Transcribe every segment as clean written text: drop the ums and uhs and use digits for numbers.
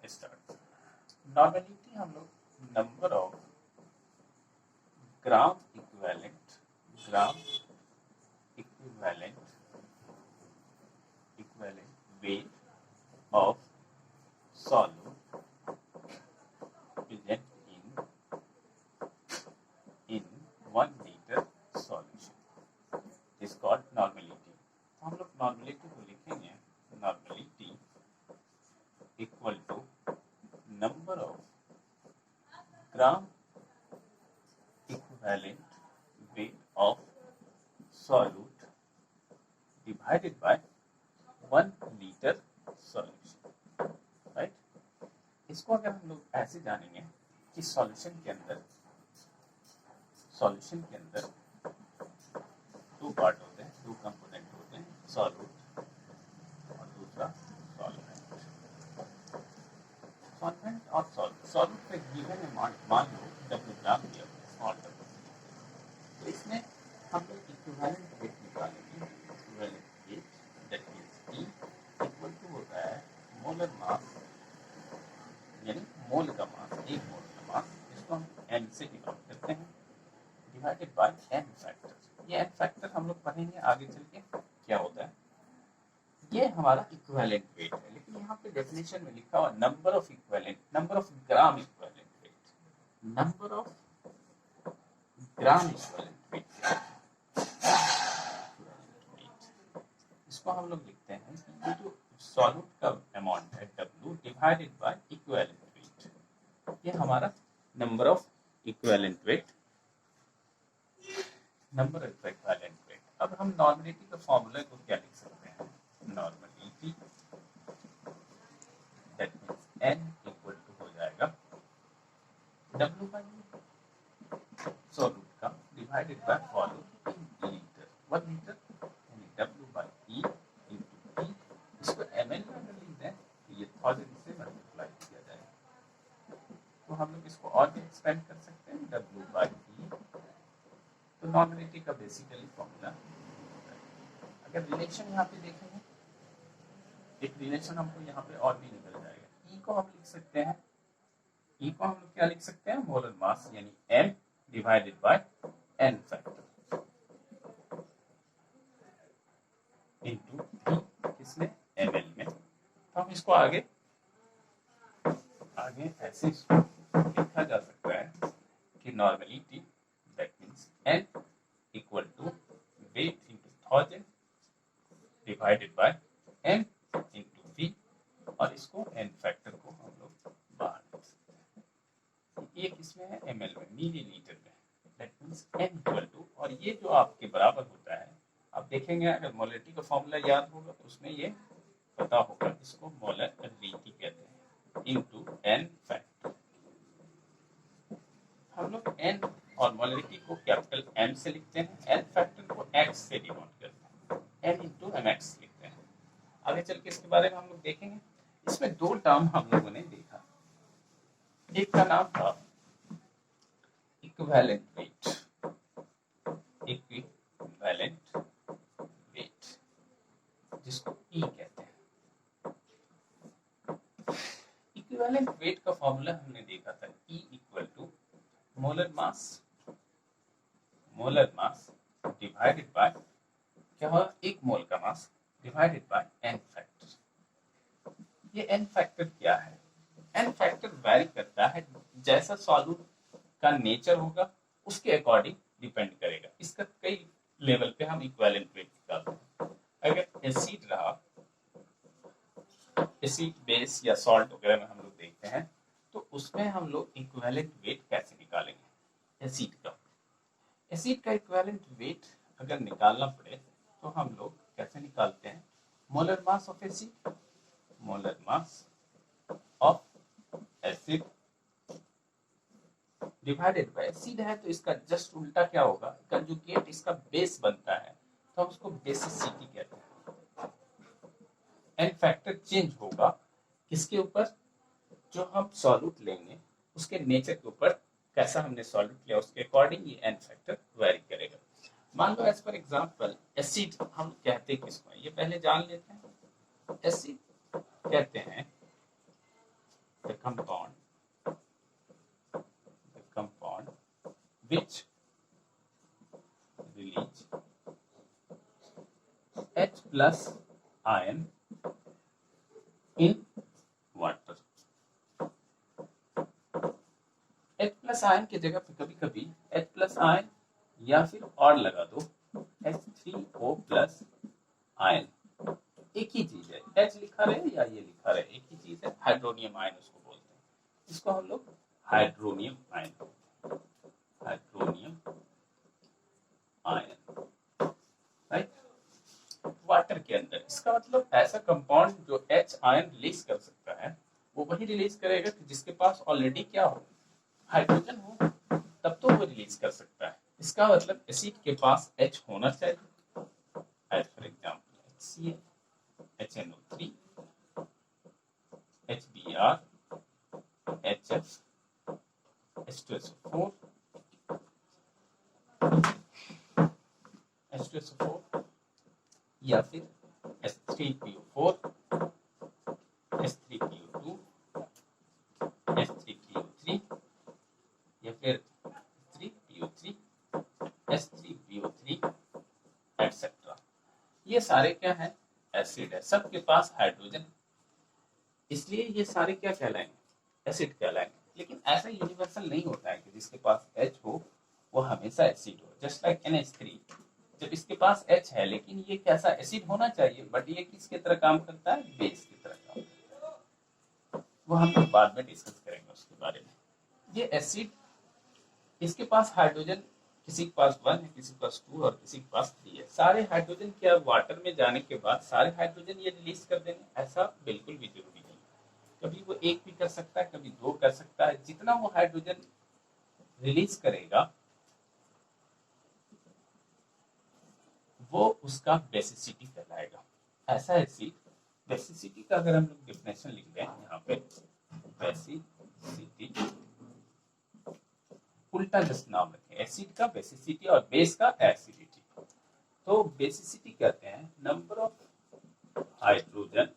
Start. Normality हम लोग number of gram equivalent weight of solute present in 1 liter solution is called normality। तो हम लोग normality को लिखेंगे normality equal to number of gram equivalent weight of solute divided by 1 liter solution, right. इसको अगर हम लोग ऐसे जानेंगे कि सॉल्यूशन के अंदर दो पार्ट होते हैं, दो कंपोनेंट होते हैं, सॉल्यूट और दूसरा सॉल्वेंट। और सॉल्यूट का गिवन अमाउंट मान लो W ग्राम दिया स्मॉल w। तो इसमें हम लोग इक्विवेलेंट वेट निकालेंगे। Equivalent weight that means E equal to होता है मोलर मास, यानी मोल का मास, एक मोल का मास, इसको हम n से डिवाइड करते हैं, डिवाइडेड बाय n फैक्टर। ये n फैक्टर हम लोग पढ़ेंगे आगे चल के क्या होता है। ये हमारा इक्विवेलेंट वेट है, लेकिन यहाँ पे डेफिनेशन में लिखा हुआ number of gram equivalent weight. Number of gram equivalent weight, इसको हम लोग लिखते हैं कि ये जो सॉल्यूट का अमाउंट है W divided by equivalent weight, ये हमारा नंबर ऑफ इक्विवेलेंट वेट। अब हम नॉर्मलिटी का फॉर्मूला को क्या लिख सकते हैं। Normality that means N equal to हो जाएगा W बाय सॉल्यूट का divided by volume in litre, 1 litre यानी W by E into T। इसको ml में अगर लिख दें तो ये 1000 से मल्टीप्लाई किया जाएगा। तो हम लोग इसको और भी एक्सपेंड कर सकते हैं W बाय E। तो नॉर्मलिटी का बेसिकली फॉर्मूला, अगर रिलेशन यहाँ पे देखेंगे, एक रिलेशन हमको यहाँ पे और भी निकल जाएगा। E को हम लिख सकते हैं, E को हम लोग क्या लिख सकते हैं, मोलर मास यानी M divided by n factor into T, किसमें, ml में। तो हम इसको आगे ऐसे लिखा जा सकता है कि normality that means N equal to weight into 1000 divided by M into V, और इसको n फैक्टर को हम लोग बाहर लिख सकते हैं। ये किसमें है, ml में, मिलीलीटर में। That means N equal to, और ये जो आपके बराबर होता है, आप देखेंगे अगर मोलरिटी का फॉर्मूला याद होगा तो उसमें ये पता होगा, इसको मोलरिटी कहते हैं इनटू n फैक्टर। हम लोग n और मोलरिटी को कैपिटल M से लिखते हैं, n फैक्टर को x से डिनोट करते हैं, n इंटू mx लिखते हैं। आगे चल के इसके बारे में हम लोग देखेंगे। इसमें दो टर्म हम लोगों ने देखा, एक का नाम था इक्विवेलेंट वेट, जिसको E कहते हैं। इक्विवेलेंट वेट का फॉर्मूला हमने देखा था, E equal to molar mass divided by क्या हुआ, एक मोल का mass divided by n factor. ये n फैक्टर क्या है, n फैक्टर वैरी करता है, जैसा सॉल्यूट का नेचर होगा उसके अकॉर्डिंग डिपेंड करेगा। इसका कई लेवल पे हम इक्विवेलेंट वेट निकालते हैं। अगर एसिड रहा, एसिड बेस या सॉल्ट वगैरह में हम लोग देखते हैं, तो उसमें हम लोग इक्विवेलेंट वेट कैसे निकालेंगे। एसिड का इक्विवेलेंट वेट अगर निकालना पड़े तो हम लोग कैसे निकालते हैं, molar mass of acid divided by, acid है तो इसका जस्ट उल्टा क्या होगा, कंजुगेट इसका बेस बनता है तो हम उसको बेसिसिटी कहते हैं। n फैक्टर चेंज होगा किसके ऊपर, जो हम सॉल्यूट लेंगे उसके नेचर के ऊपर, कैसा हमने सॉल्यूट लिया उसके अकॉर्डिंग ये n फैक्टर वेरी करेगा। मान लो एज पर एग्जांपल एसिड हम कहते हैं किसको, ये पहले जान लेते हैं। एसिड कहते हैं plus ion in water. H plus ion की जगह पे कभी कभी H प्लस आयन या फिर और लगा दो H3O प्लस आयन, एक ही चीज है, H लिखा रहे या ये लिखा रहे एक ही चीज है, हाइड्रोनियम आयन उसको बोलते हैं, इसको हम लोग hydronium ion, hydronium ion, right. Water के अंदर इसका मतलब ऐसा कंपाउंड जो H आयन रिलीज कर सकता है वो वही रिलीज करेगा कि जिसके पास ऑलरेडी क्या हो, हाइड्रोजन हो, तब तो वो रिलीज कर सकता है। इसका मतलब एसिड के पास H होना चाहिए, for example HCl, HNO3, HBr, HF, H2SO4, H2SO4 या फिर H3PO4, H3PO2, H3PO3 या फिर H3PO3, H3PO3 एटसेट्रा। ये सारे क्या है, एसिड है, सबके पास हाइड्रोजन, इसलिए ये सारे क्या कहलाएंगे, एसिड कहलाएंगे। लेकिन ऐसा यूनिवर्सल नहीं होता है कि जिसके पास H हो वो हमेशा एसिड हो। जस्ट लाइक NH3, जब इसके पास H है लेकिन ये कैसा एसिड होना चाहिए, बट ये किसकी तरह काम करता है, बेस की तरह काम करता है। वो हम लोग बाद में डिस्कस करेंगे उसके बारे में। ये एसिड, इसके पास हाइड्रोजन किसी के पास 1 है, किसी के पास 2 और किसी के पास 3 है। सारे हाइड्रोजन क्या वाटर में जाने के बाद सारे हाइड्रोजन ये रिलीज कर देंगे, ऐसा बिल्कुल भी जरूरी नहीं। कभी वो एक भी कर सकता है, कभी 2 कर सकता है। जितना वो हाइड्रोजन रिलीज करेगा वो उसका बेसिसिटी कहलाएगा। ऐसा एसिड, बेसिसिटी का अगर हम लोग डेफिनेशन लिख दें यहाँ पे, बेसिसिटी उल्टा जस्ट नाम रखें, एसिड का बेसिसिटी और बेस का एसिडिटी। तो बेसिसिटी कहते हैं number of hydrogen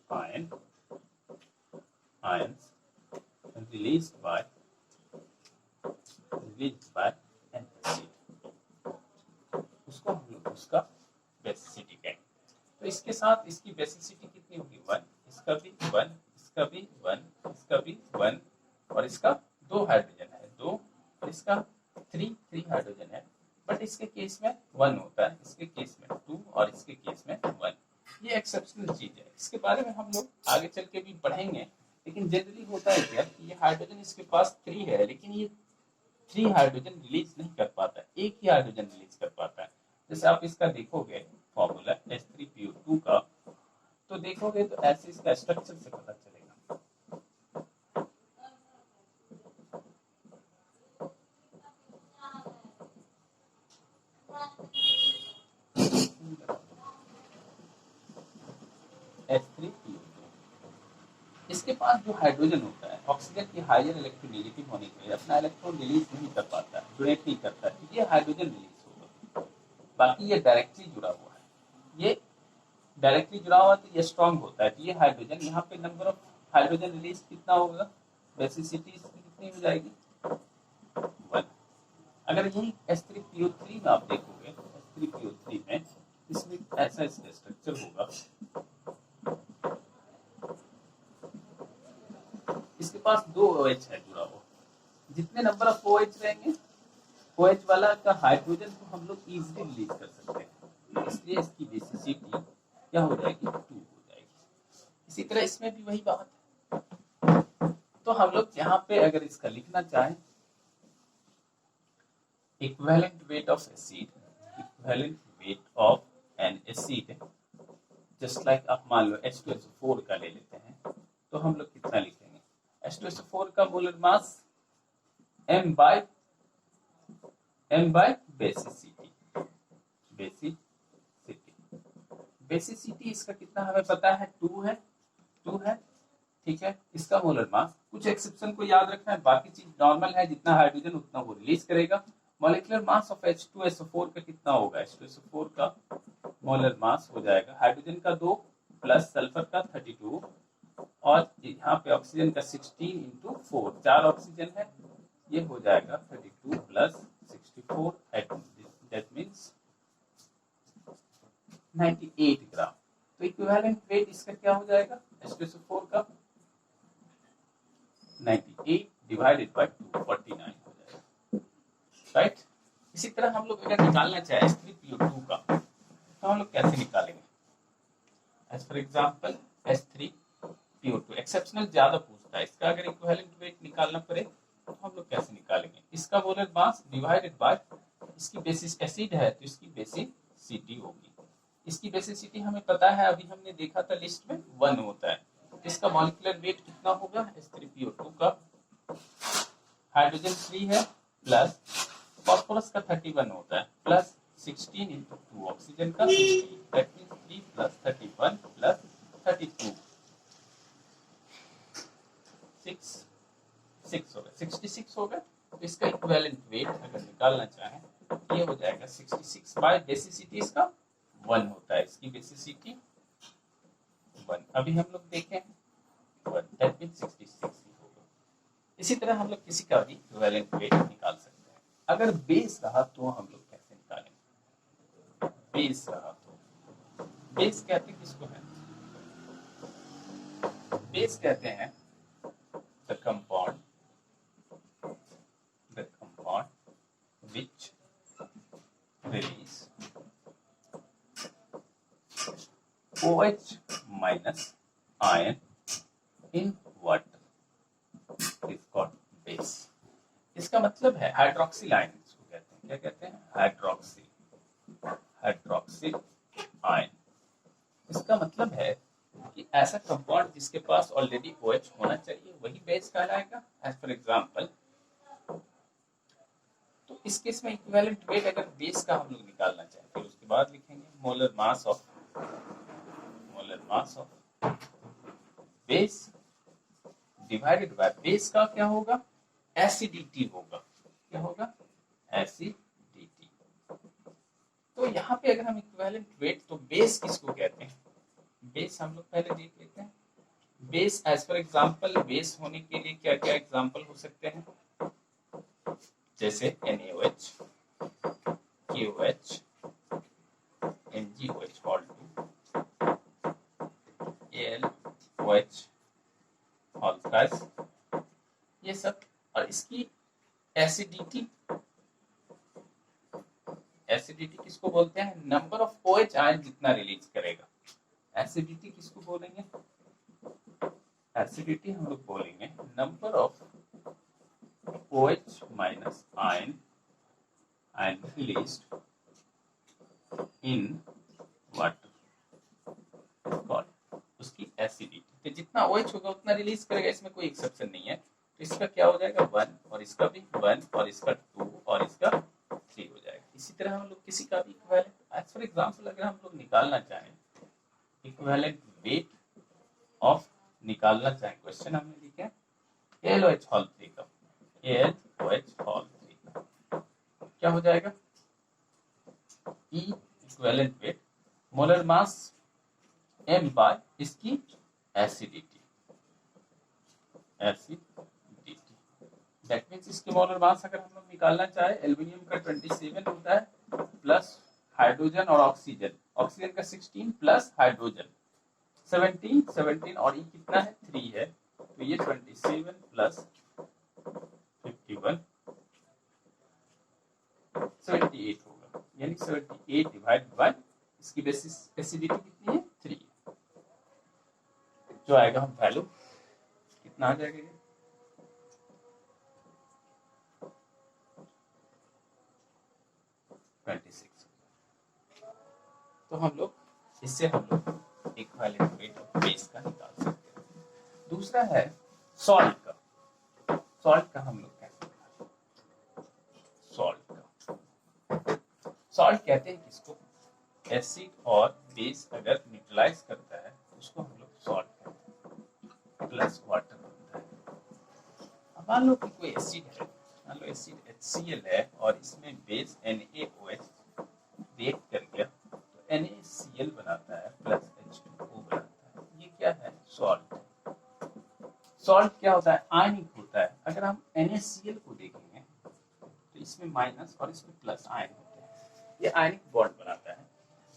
ions released by N acid, उसको हम लोग उसका बेसिसिटी कहेंगे। तो इसके साथ इसकी बेसिसिटी कितनी होगी, 1, इसका भी 1, इसका भी 1, इसका भी 1 और इसका 2 हाइड्रोजन है 2 और इसका 3 हाइड्रोजन है, बट इसके केस में 1 होता है, इसके केस में 2 और इसके केस में 1। ये एक्सेप्शनल चीज है, इसके बारे में हम लोग आगे चल के भी पढ़ेंगे। लेकिन जनरली होता है क्या कि ये हाइड्रोजन इसके पास 3 है लेकिन ये 3 हाइड्रोजन रिलीज नहीं कर पाता है, एक ही हाइड्रोजन रिलीज कर पाता है। जैसे आप इसका देखोगे फॉर्मूला H3PO2 का, तो देखोगे तो ऐसे इसका स्ट्रक्चर से पता चलेगा। H3PO2, इसके पास जो हाइड्रोजन होता है ऑक्सीजन की हायर इलेक्ट्रोनेगेटिव होने की वजह अपना इलेक्ट्रॉन रिलीज नहीं कर पाता है, डोनेट नहीं करता है, ये हाइड्रोजन रिलीज होगा। बाकी ये डायरेक्टली जुड़ा हुआ है, ये डायरेक्टली जुड़ा हुआ तो ये स्ट्रॉन्ग होता है। तो ये हाइड्रोजन यहाँ पे नंबर ऑफ हाइड्रोजन रिलीज कितना होगा, बेसिसिटी इसकी कितनी हो जाएगी, 1। अगर यही H3PO3 में आप देखोगे, H3PO3 में इसमें ऐसा इसका स्ट्रक्चर होगा, इसके पास 2 OH है जुड़ा हुआ। जितने नंबर ऑफ OH रहेंगे, OH वाला का हाइड्रोजन को हम लोग इजीली रिलीज कर सकते हैं, इसलिए इसकी बेसिसिटी क्या हो जाएगी, 2 हो जाएगी। इसी तरह इसमें भी वही बात है। तो हम लोग यहाँ पे अगर इसका लिखना चाहें, equivalent weight of acid, equivalent weight of N acid, just like आप मान लो H2SO4 का ले लेते हैं, तो हम लोग कितना लिखेंगे, H2SO4 का molar mass m by basicity, basicity इसका कितना हमें पता है, 2 है, ठीक है। इसका मोलर मास, कुछ एक्सेप्शन को याद रखना है, बाकी चीज नॉर्मल है, जितना हाइड्रोजन उतना वो रिलीज करेगा। मॉलिक्यूलर मास ऑफ H2SO4 का कितना होगा, H2SO4 का मोलर मास हो जाएगा हाइड्रोजन का 2 प्लस सल्फर का 32 और यहाँ पे ऑक्सीजन का 16 इंटू 4, 4 ऑक्सीजन है, ये हो जाएगा 32 plus 64, that means 98 gram. Equivalent weight इसका क्या हो जाएगा, H2SO4 का 98 डिवाइडेड बाय 249 हो जाएगा, राइट। इसी तरह हम लोग अगर निकालना चाहे H3PO2 का तो हम लोग कैसे निकालेंगे, as for example H3PO2 exceptional ज्यादा पूछता है, इसका अगर इक्विवेलेंट वेट निकालना पड़े तो हम लोग कैसे निकालेंगे, इसका मोलर मास डिवाइडेड बाय इसकी बेसिस एसिड है तो इसकी बेसिसिटी होगी, इसकी बेसिसिटी हमें पता है, अभी हमने देखा था लिस्ट में 1 होता है, तो इसका मॉलिक्यूलर वेट कितना होगा, H3PO2 का हाइड्रोजन 3 है प्लस फॉस्फोरस का 31 होता है प्लस 16 into 2 ऑक्सीजन का 16, दैट मींस 3 प्लस 31 प्लस 32 6 होगा, 66 होगा। तो इसका इक्विवेलेंट वेट अगर निकालना चाहें तो ये हो जाएगा 66 बाय बेसिसिटी इसका 1 होता है, इसकी बेसिसिटी 1, अभी हम लोग देखें 1, दैट मींस 66 ही होगा। इसी तरह हम लोग किसी का भी इक्विवेलेंट वेट निकाल सकते हैं। अगर बेस रहा तो हम लोग कैसे निकालेंगे, बेस रहा तो बेस कहते हैं किसको है, बेस कहते हैं the compound which release OH minus ion in water is called base। इसका मतलब है हाइड्रोक्सिल आयन, इसको कहते हैं, क्या कहते हैं, हाइड्रोक्सिल आयन। इसका मतलब है कि ऐसा कंपाउंड जिसके पास ऑलरेडी OH होना चाहिए वही बेस कहलाएगा, एज फॉर एग्जांपल। तो इस केस में इक्विवेलेंट वेट अगर बेस का हम लोग निकालना चाहें फिर उसके बाद लिखेंगे molar mass of base divided by base का क्या होगा, एसिडिटी होगा, क्या होगा, एसिडिटी। तो यहाँ पे अगर हम इक्विवेलेंट वेट, तो बेस किसको कहते हैं, बेस हम लोग पहले देख लेते हैं। Base as for example, base होने के लिए क्या क्या एग्जांपल हो सकते हैं, जैसे NaOH, KOH, NgOH all 2, AlOH all thrice, ये सब। और इसकी एसिडिटी किसको बोलते हैं, नंबर ऑफ OH आयन जितना रिलीज करेगा, एसिडिटी किसको बोलेंगे, एसिडिटी हम लोग बोलेंगे number of OH minus ion released in water called उसकी एसिडिटी। तो जितना OH होगा उतना रिलीज करेगा, इसमें कोई एक्सेप्शन नहीं है। तो इसका क्या हो जाएगा 1, और इसका भी 1, और इसका 2, और इसका 3 हो जाएगा। इसी तरह हम लोग किसी का भी इक्विवेलेंट, एज फॉर एग्जांपल अगर हम लोग निकालना चाहें इक्विवेलेंट वेट ऑफ, निकालना चाहें, क्वेश्चन हमने लिखा AlOH होल 3 का, AlOH होल 3 क्या हो जाएगा, E equivalent weight molar mass M by इसकी एसिडिटी, दैट मींस इसके मोलर मास अगर हम लोग निकालना चाहे, एल्युमिनियम का 27 होता है प्लस हाइड्रोजन और ऑक्सीजन का 16 प्लस हाइड्रोजन 17 और E कितना है 3 है, तो ये 27 प्लस 51 78 होगा, यानी 78 डिवाइड बाय इसकी बेसिस एसिडिटी कितनी है 3, जो आएगा हम वैल्यू कितना आ जाएगा, ये 26। तो हम लोग इससे हम लोग इक्विवेलेंट वेट ऑफ बेस का निकाल सकते हैं। दूसरा है सॉल्ट का हम लोग कैसे निकालें, सॉल्ट कहते हैं किसको, एसिड और बेस अगर न्यूट्रलाइज करता है उसको हम लोग सॉल्ट कहते हैं, प्लस वाटर बनता है। अब मान लो कि कोई एसिड है, मान लो एसिड HCl है और इसमें बेस NaOH रिएक्ट कर गया तो NaCl बनाता है प्लस H2O बनाता है, ये क्या है, सॉल्ट। सॉल्ट क्या होता है, आयनिक होता है। अगर हम NaCl को देखेंगे तो इसमें माइनस और इसमें प्लस आयन होते हैं, ये आयनिक बॉन्ड बनाता है।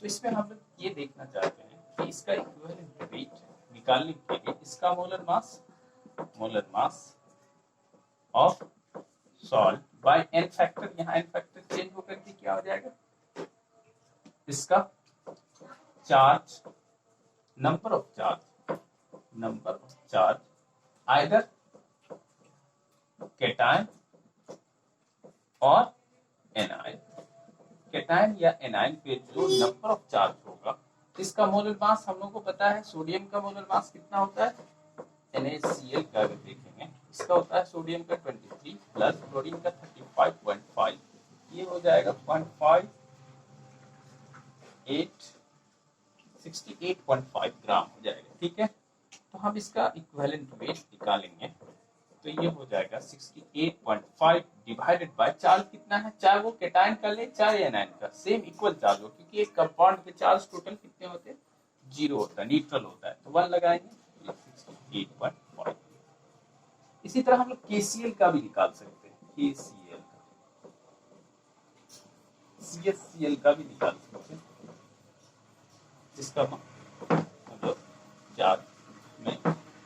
तो इसमें हम लोग ये देखना चाहते हैं कि इसका इक्विवेलेंट वेट निकालने के लिए इसका molar mass of salt by n factor, यहाँ n फैक्टर चेंज होकर के क्या हो जाएगा, इसका charge, number of charge either cation और एनायन, केटायन या एनायन पे जो नंबर ऑफ चार्ज होगा, इसका मोलर मास हम लोगों को पता है। सोडियम का मोलर मास कितना होता है, NaCl का अगर देखेंगे इसका होता है सोडियम का 23 प्लस क्लोरीन का 35.5, ये हो जाएगा 68.5 ग्राम हो जाएगा। ठीक है, तो हम इसका इक्विवेलेंट वेट निकालेंगे तो ये हो जाएगा 68.5 डिवाइडेड बाय चार्ज कितना है, चाहे वो केटायन का ले चाहे एनायन का, सेम इक्वल चार्ज हो, क्योंकि एक कंपाउंड के चार्ज टोटल कितने होते हैं, 0 होता है, न्यूट्रल होता है, तो 1 लगाएंगे 68.5। इसी तरह हम लोग KCl का भी निकाल सकते हैं, KCl का, CHCl का भी निकाल सकते हैं, जिसका मतलब चार्ज में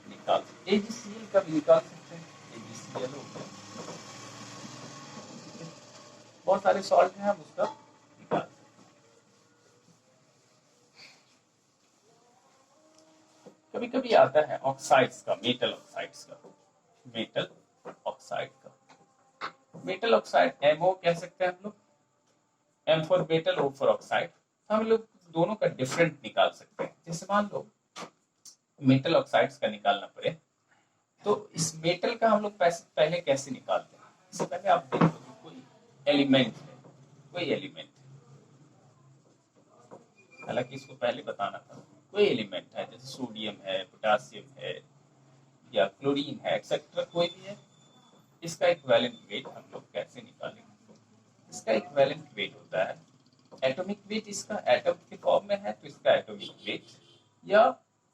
निकाल सकते हैं, AgCl का भी निकाल सकते हैं, AgCl हो गया, बहुत सारे सॉल्ट हैं, हम उसका निकाल सकते हैं। कभी कभी आता है ऑक्साइड्स का, मेटल ऑक्साइड MO कह सकते हैं हम लोग, M for metal, O for oxide, हम लोग दोनों का डिफरेंट निकाल सकते हैं। जैसे मान लो मेटल ऑक्साइड्स का निकालना पड़े तो इस मेटल का हम लोग पहले कैसे निकालते हैं, इससे पहले आप देखो कोई एलिमेंट है, हालांकि इसको पहले बताना था, कोई एलिमेंट है जैसे सोडियम है, पोटेशियम है या क्लोरीन है एक्सेट्रा, कोई भी है, इसका इक्विवेलेंट वेट हम लोग कैसे निकालेंगे, इसका इक्विवेलेंट वेट होता है एटॉमिक वेट, इसका एटम के फॉर्म में है तो इसका एटॉमिक वेट या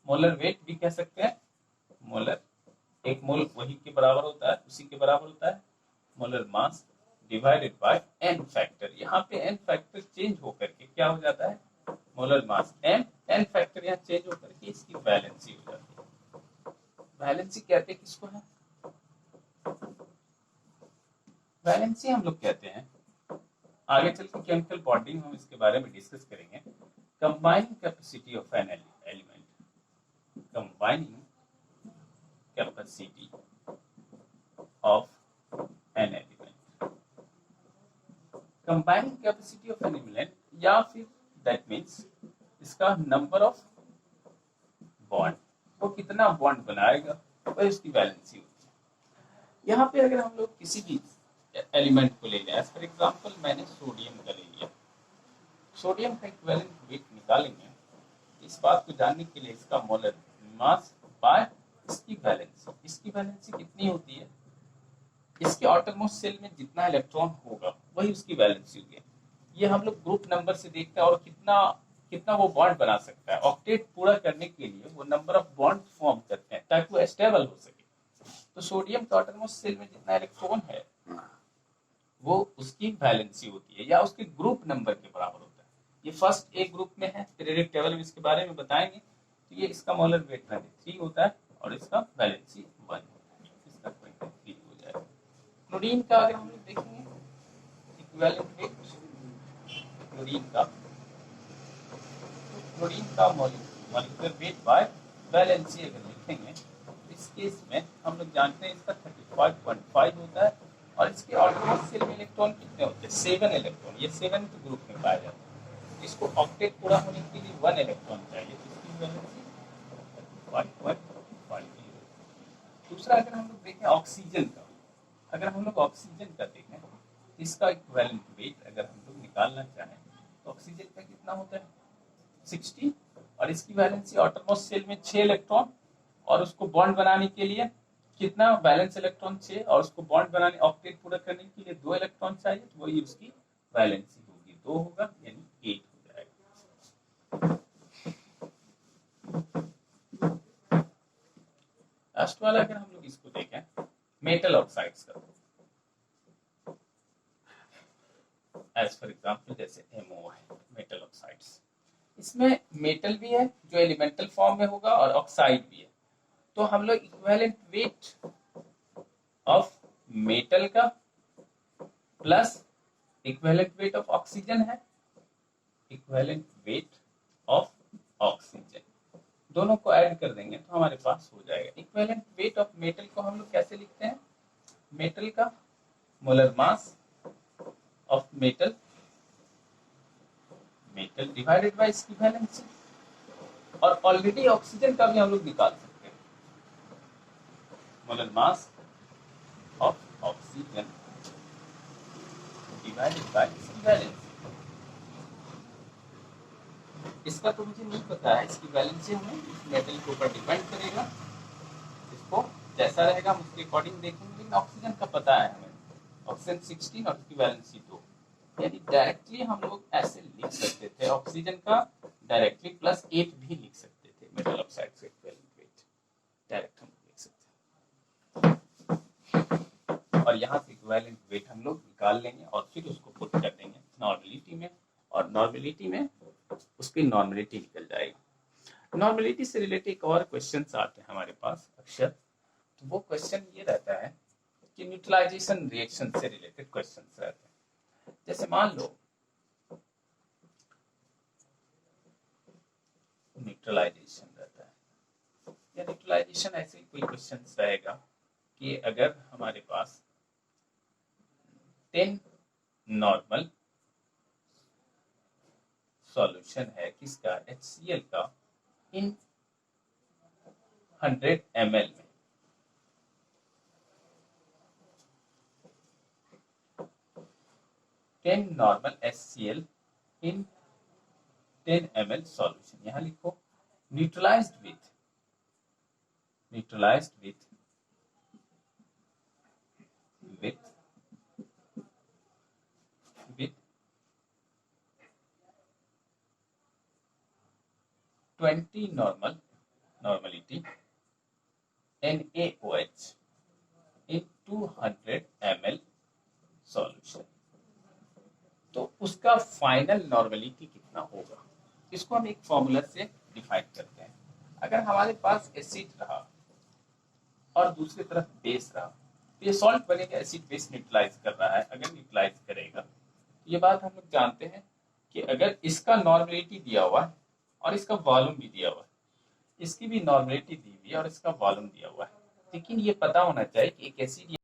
मोलर वेट भी कह सकते हैं, मोलर, एक मोल वही के बराबर होता है, उसी के बराबर होता है molar mass divided by n factor, यहाँ पे n फैक्टर चेंज होकर के क्या हो जाता है, मोलर मास n फैक्टर यहाँ चेंज होकर के इसकी वैलेंसी हो जाती है। वैलेंसी कहते हैं किसको है, वैलेंसी हम लोग कहते हैं, आगे चल के केमिकल बॉन्डिंग हम इसके बारे में डिस्कस करेंगे, combining capacity of an element, combining capacity of an element, combining capacity of an element, या फिर दैट मीन्स इसका नंबर ऑफ बॉन्ड, वो कितना बॉन्ड बनाएगा वह इसकी वैलेंसी होती है। यहाँ पे अगर हम लोग किसी भी एलिमेंट को ले लें, फॉर एग्जांपल मैंने सोडियम का ले लिया, सोडियम का इक्विवेलेंट वेट निकालेंगे, इस बात को जानने के लिए इसका मोलर मास बाय इसकी वैलेंसी कितनी होती है, इसके आउटरमोस्ट शेल में जितना इलेक्ट्रॉन होगा वही उसकी वैलेंसी होगी। ये हम लोग ग्रुप नंबर से देखते हैं और कितना वो बॉन्ड बना सकता है, ऑक्टेट पूरा करने के लिए वो नंबर ऑफ बॉन्ड फॉर्म करते हैं ताकि वो स्टेबल हो सके। तो सोडियम के आउटरमोस्ट शेल में जितना इलेक्ट्रॉन है वो उसकी वैलेंसी होती है या उसके ग्रुप नंबर के बराबर होता है। ये फर्स्ट एक ग्रुप में है, पीरियोडिक टेबल में इसके बारे में बताएंगे। तो ये इसका मोलर वेट 23 होता है और इसका वैलेंसी 1 होता है, इसका 23 हो जाएगा। क्लोरीन का अगर हम लोग देखेंगे इक्विवेलेंट वेट क्लोरीन का मॉलिक्यूलर वेट बाय वैलेंसी अगर लिखेंगे तो इस केस में हम लोग जानते हैं इसका 35.5 होता है और इसके आउटरमोस्ट शेल में इलेक्ट्रॉन कितने होते हैं, 7 इलेक्ट्रॉन, ये 7th ग्रुप में पाया जाता है। इसको ऑक्टेट पूरा होने के लिए 1 इलेक्ट्रॉन चाहिए, इसकी वैलेंसी 5.5। दूसरा अगर हम लोग देखें ऑक्सीजन का, अगर हम लोग ऑक्सीजन का देखें इसका इक्विवेलेंट वेट अगर हम लोग निकालना चाहें तो ऑक्सीजन का कितना होता है 60 और इसकी वैलेंसी आउटरमोस्ट शेल में 6 इलेक्ट्रॉन और उसको बॉन्ड बनाने के लिए कितना वैलेंस इलेक्ट्रॉन 6 और उसको बॉन्ड बनाने ऑक्टेट पूरा करने के लिए 2 इलेक्ट्रॉन चाहिए, तो वही उसकी वैलेंसी होगी, 2 होगा यानी 8 हो जाएगा। लास्ट वाला अगर हम लोग इसको देखें मेटल ऑक्साइड्स का, एज फॉर एग्जांपल जैसे MO है मेटल ऑक्साइड्स, इसमें मेटल भी है जो एलिमेंटल फॉर्म में होगा और ऑक्साइड भी है, तो हम लोग इक्विवेलेंट वेट ऑफ मेटल का plus equivalent weight of oxygen है, इक्विवेलेंट वेट ऑफ ऑक्सीजन दोनों को ऐड कर देंगे तो हमारे पास हो जाएगा। इक्विवेलेंट वेट ऑफ मेटल को हम लोग कैसे लिखते हैं, मेटल का molar mass of metal divided by इसकी वैलेंसी, और ऑलरेडी ऑक्सीजन का भी हम लोग निकाल सकते हैं, molar mass of oxygen divided by इसकी वैलेंसी। इसका तो मुझे नहीं पता है, इसकी वैलेंसी हमें इस मेटल के ऊपर डिपेंड करेगा, इसको जैसा रहेगा हम उसके अकॉर्डिंग देखेंगे, लेकिन ऑक्सीजन का पता है हमें, ऑक्सीजन 16 और इसकी वैलेंसी 2, यानी डायरेक्टली हम लोग ऐसे लिख सकते थे, ऑक्सीजन का डायरेक्टली प्लस 8 भी लिख सकते थे, मेटल ऑक्साइड से इक्विवेलेंट वेट डायरेक्ट हम लिख सकते हैं, और यहाँ से इक्विवेलेंट वेट हम लोग निकाल लेंगे और फिर उसको पुट कर देंगे नॉर्मेलिटी में, और नॉर्मेलिटी में उसकी नॉर्मेलिटी निकल जाएगी। नॉर्मेलिटी से रिलेटेड एक और क्वेश्चन आते हैं हमारे पास अक्सर, तो वो क्वेश्चन ये रहता है कि न्यूट्रलाइजेशन रिएक्शन से रिलेटेड क्वेश्चन रहते हैं। जैसे मान लो न्यूट्रलाइजेशन रहता है, या न्यूट्रलाइजेशन ऐसे ही कोई क्वेश्चन रहेगा कि अगर हमारे पास 10 नॉर्मल सॉल्यूशन है किसका, HCl का, इन 100 ml में, नॉर्मल HCl इन 10 ml सॉल्यूशन, यहां लिखो neutralised with 20 normality NaOH in 200 ml solution, तो उसका फाइनल नॉर्मलिटी कितना होगा, इसको हम एक फॉर्मूला से डिफाइन करते हैं। अगर हमारे पास एसिड रहा और दूसरी तरफ बेस रहा, तो ये सॉल्ट बनेगा, एसिड बेस न्यूट्रलाइज कर रहा है, अगर न्यूट्रलाइज करेगा, तो ये बात हम लोग जानते हैं कि अगर इसका नॉर्मलिटी दिया हुआ है और इसका वॉल्यूम भी दिया हुआ है, इसकी भी नॉर्मलिटी दी हुई है और इसका वॉल्यूम दिया हुआ है, लेकिन ये पता होना चाहिए कि एक एसिड